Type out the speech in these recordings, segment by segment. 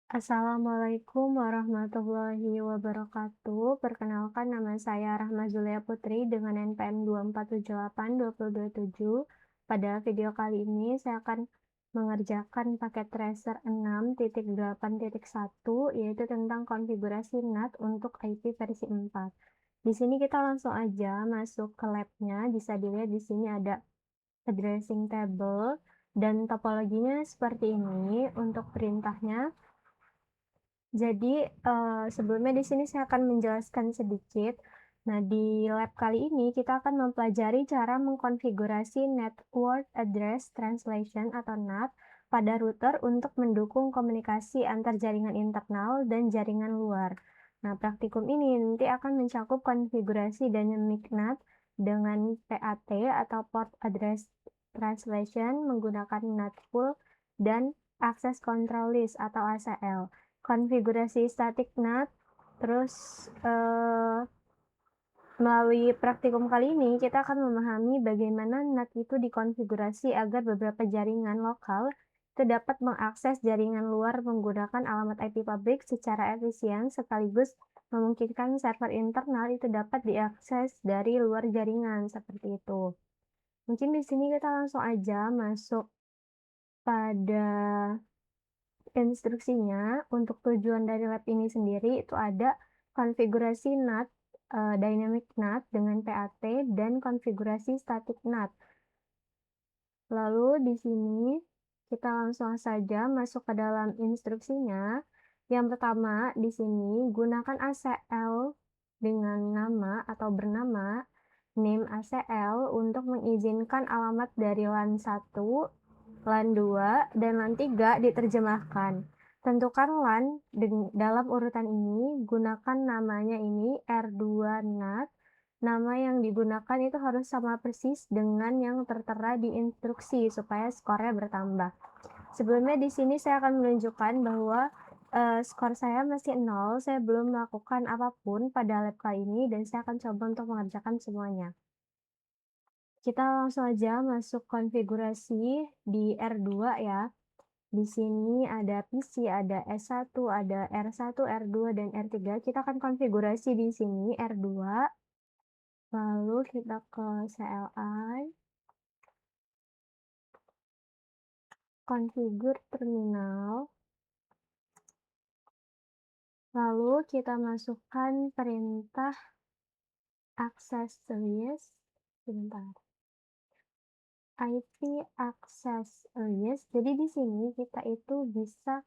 Assalamualaikum warahmatullahi wabarakatuh. Perkenalkan nama saya Rahma Zulia Putri dengan NPM 24782027. Pada video kali ini saya akan mengerjakan paket tracer 6.8.1 yaitu tentang konfigurasi NAT untuk IP versi 4. Di sini kita langsung aja masuk ke labnya. Bisa dilihat di sini ada addressing table dan topologinya seperti ini untuk perintahnya. Jadi, sebelumnya di sini saya akan menjelaskan sedikit. Nah, di lab kali ini kita akan mempelajari cara mengkonfigurasi Network Address Translation atau NAT pada router untuk mendukung komunikasi antar jaringan internal dan jaringan luar. Nah, praktikum ini nanti akan mencakup konfigurasi dynamic NAT dengan PAT atau Port Address Translation menggunakan NAT pool dan Access Control List atau ACL. Konfigurasi static NAT, terus melalui praktikum kali ini kita akan memahami bagaimana NAT itu dikonfigurasi agar beberapa jaringan lokal itu dapat mengakses jaringan luar menggunakan alamat IP pabrik secara efisien sekaligus memungkinkan server internal itu dapat diakses dari luar jaringan seperti itu. Mungkin di sini kita langsung aja masuk pada instruksinya. Untuk tujuan dari lab ini sendiri itu ada konfigurasi NAT, dynamic NAT dengan PAT dan konfigurasi static NAT. Lalu di sini kita langsung saja masuk ke dalam instruksinya. Yang pertama di sini gunakan ACL dengan nama atau bernama name ACL untuk mengizinkan alamat dari LAN 1, LAN 2, dan LAN 3 diterjemahkan. Tentukan LAN dalam urutan ini, gunakan namanya ini R2 NAT. Nama yang digunakan itu harus sama persis dengan yang tertera di instruksi supaya skornya bertambah. Sebelumnya di sini saya akan menunjukkan bahwa skor saya masih 0, saya belum melakukan apapun pada lab kali ini dan saya akan coba untuk mengerjakan semuanya. Kita langsung aja masuk konfigurasi di R2 ya. Di sini ada PC, ada S1, ada R1, R2, dan R3. Kita akan konfigurasi di sini R2. Lalu kita ke CLI, configure terminal. Lalu kita masukkan perintah access list. Sebentar. IP access list. Jadi di sini kita itu bisa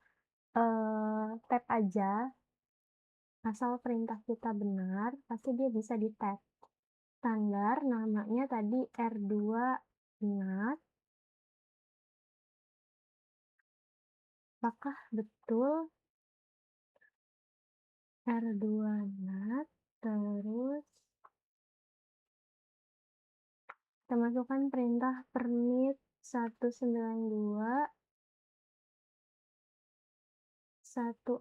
tap aja. Asal perintah kita benar, pasti dia bisa di-tag. Standar namanya tadi R2 NAT. Apakah betul R2 NAT? Terus kita masukkan perintah permit 192 168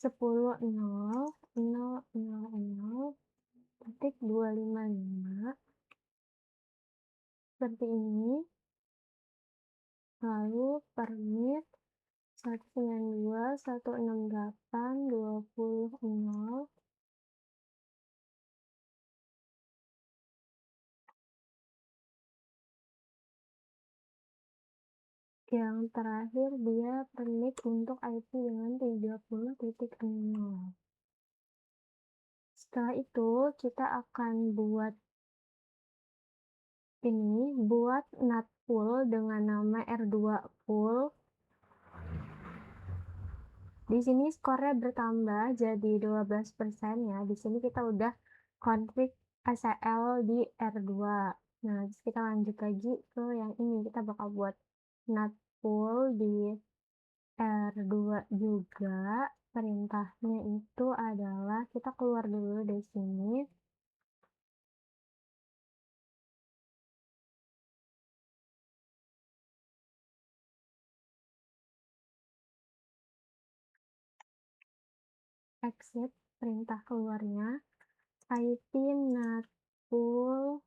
10.0.0.0.255 seperti ini. Lalu permit 192.168.20.0. Yang terakhir dia permit untuk IP dengan 30.0. Setelah itu kita akan buat NAT pool dengan nama R2 pool. Di sini skornya bertambah jadi 12% ya. Di sini kita udah config ACL di R2. Nah, terus kita lanjut lagi ke yang ini. Kita bakal buat NAT pool di R2 juga. Perintahnya itu adalah kita keluar dulu dari sini. Exit perintah keluarnya. IP NAT pool.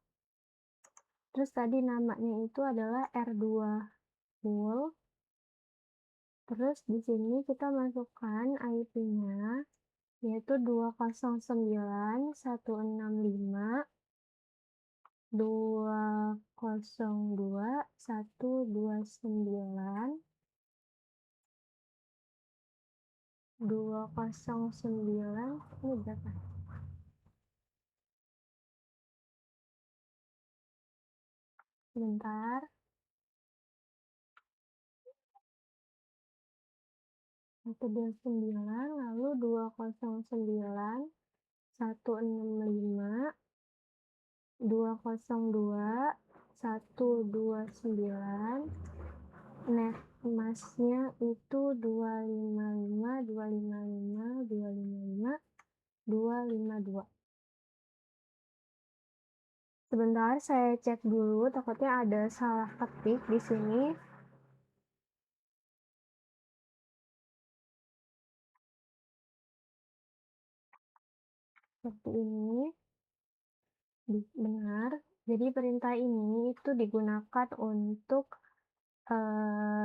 Terus tadi namanya itu adalah R2 pool. Terus di sini kita masukkan IP-nya, yaitu 209, ini berapa? Sebentar, 129, lalu 209, 165, 202, 129, net masnya itu 255, 255, 255, 252. Sebentar, saya cek dulu, takutnya ada salah ketik di sini. Seperti ini, benar. Jadi perintah ini itu digunakan untuk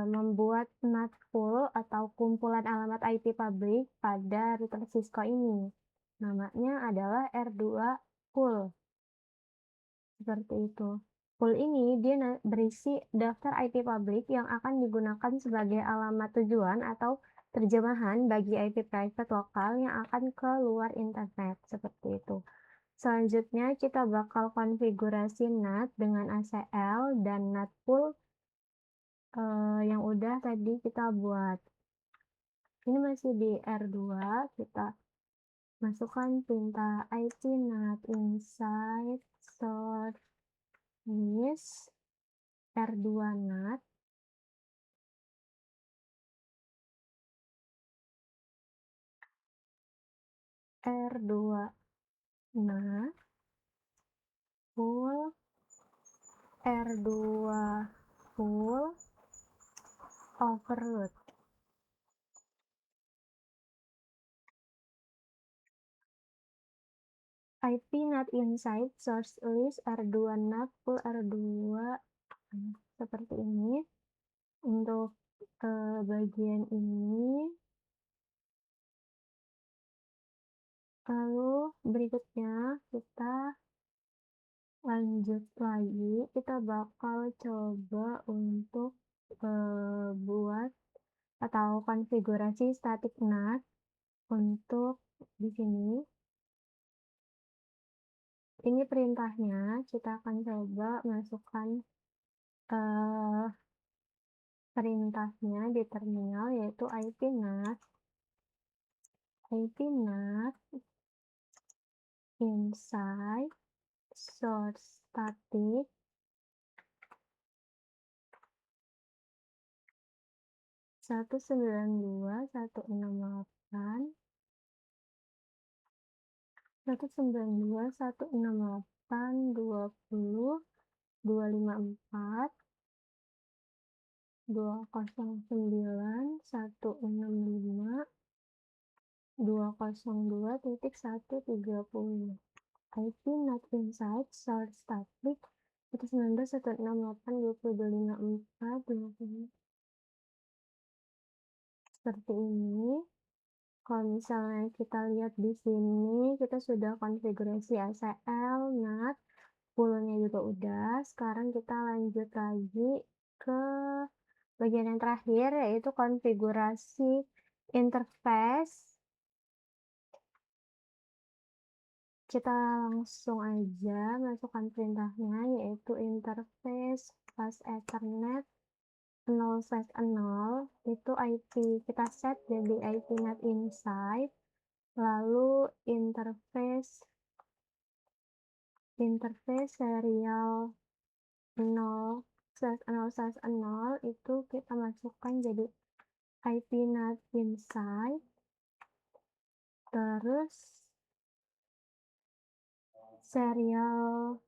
membuat NAT pool atau kumpulan alamat IP publik pada router Cisco ini. Namanya adalah R2 pool. Seperti itu. Pool ini dia berisi daftar IP publik yang akan digunakan sebagai alamat tujuan atau terjemahan bagi IP private lokal yang akan ke luar internet. Seperti itu. Selanjutnya kita bakal konfigurasi NAT dengan ACL dan NAT pool yang udah tadi kita buat. Ini masih di R2, kita masukkan perintah IP NAT inside source list R2 NAT R2 NAT full R2 full overload. IP NAT inside source list R2 NAT full R2 seperti ini. Untuk bagian ini, lalu berikutnya kita lanjut lagi, kita bakal coba untuk buat atau konfigurasi static NAT untuk di sini. Ini perintahnya, kita akan coba masukkan perintahnya di terminal, yaitu IP NAT inside source static 192.168 254 209 202.130. IP NAT inside source static 192.168.20.254 seperti ini. Kalau misalnya kita lihat di sini, kita sudah konfigurasi ACL, NAT, poolnya juga udah. Sekarang kita lanjut lagi ke bagian yang terakhir, yaitu konfigurasi interface. Kita langsung aja masukkan perintahnya, yaitu interface plus ethernet 0/0, itu IP kita set jadi IP NAT inside, lalu interface serial 0/0/0 itu kita masukkan jadi IP NAT inside, terus serial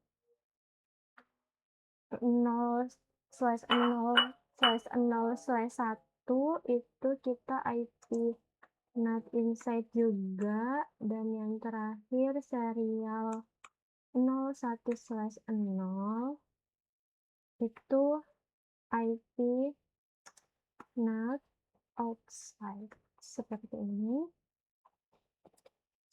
0/0/1 itu kita IP NAT inside juga, dan yang terakhir serial 01/0 itu IP NAT outside. Seperti ini.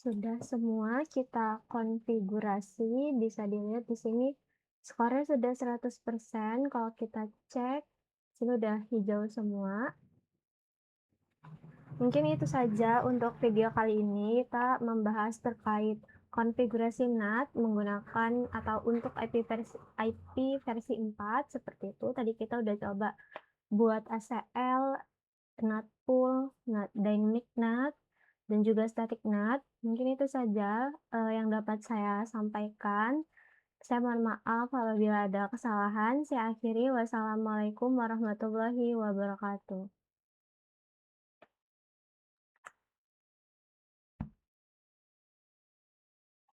Sudah semua kita konfigurasi, bisa dilihat di sini skornya sudah 100%. Kalau kita cek, sini udah hijau semua. Mungkin itu saja untuk video kali ini, kita membahas terkait konfigurasi NAT menggunakan atau untuk IP versi 4 seperti itu. Tadi kita udah coba buat ACL, NAT pool, NAT dynamic NAT, dan juga static NAT. Mungkin itu saja yang dapat saya sampaikan. Saya mohon maaf apabila ada kesalahan. Saya akhiri. Wassalamualaikum warahmatullahi wabarakatuh.